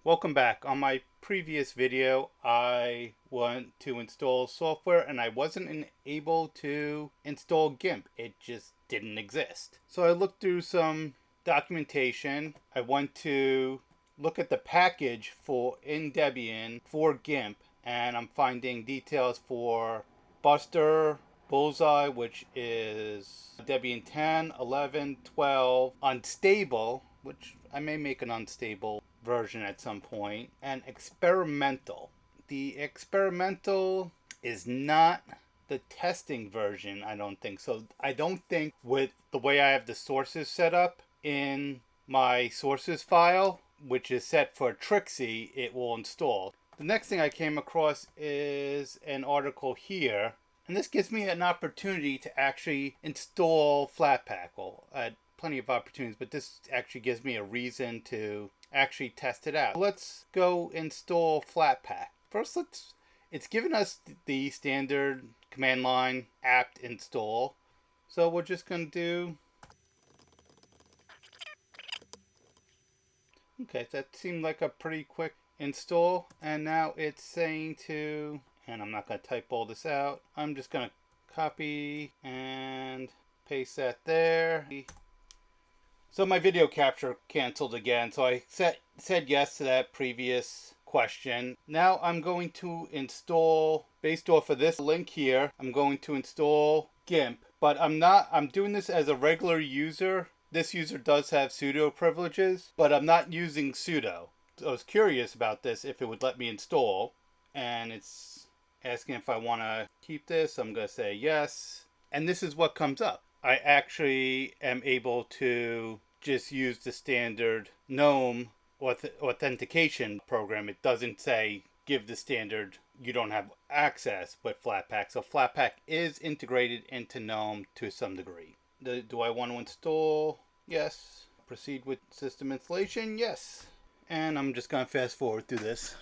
Welcome back. On my previous video, I went to install software and I wasn't able to install GIMP. It just didn't exist. So I looked through some documentation. I went to look at the package in Debian for GIMP, and I'm finding details for Buster, Bullseye, which is Debian 10, 11, 12, unstable, which I may make an unstable version at some point, and experimental. The experimental is not the testing version, I don't think. So I don't think with the way I have the sources set up in my sources file, which is set for Trixie, it will install. The next thing I came across is an article here, and this gives me an opportunity to actually install Flatpak. Well, I had plenty of opportunities, but this actually gives me a reason to actually test it out. Let's go install Flatpak. First, it's given us the standard command line apt install. So we're just going to do, okay, that seemed like a pretty quick install. And now it's saying to, and I'm not going to type all this out. I'm just going to copy and paste that there. So my video capture canceled again, so I said yes to that previous question. Now I'm going to install, based off of this link here, I'm going to install GIMP, but I'm doing this as a regular user. This user does have sudo privileges, but I'm not using sudo. So I was curious about this, if it would let me install, and it's asking if I want to keep this. I'm going to say yes, and this is what comes up. I actually am able to just use the standard GNOME authentication program. It doesn't say give the standard, you don't have access with Flatpak. So Flatpak is integrated into GNOME to some degree. Do I want to install? Yes. Proceed with system installation? Yes. And I'm just going to fast forward through this.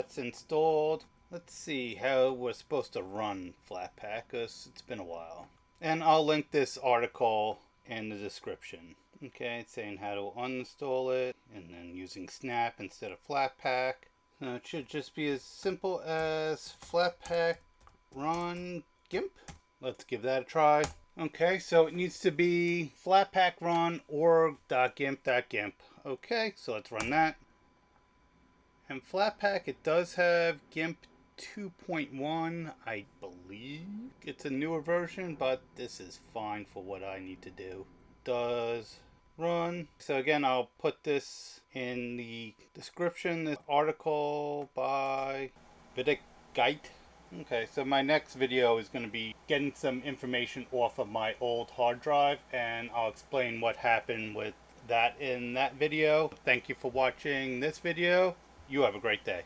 It's installed. Let's see how we're supposed to run Flatpak, because it's been a while. And I'll link this article in the description. Okay, it's saying how to uninstall it, and then using snap instead of Flatpak. So it should just be as simple as Flatpak run GIMP. Let's give that a try. Okay, so it needs to be Flatpak run org.gimp.gimp. Okay, so let's run that. And Flatpak, it does have GIMP 2.1, I believe. It's a newer version, but this is fine for what I need to do. Does run. So again, I'll put this in the description. This article by Vidicite. Okay, so my next video is going to be getting some information off of my old hard drive, and I'll explain what happened with that in that video. Thank you for watching this video. You have a great day.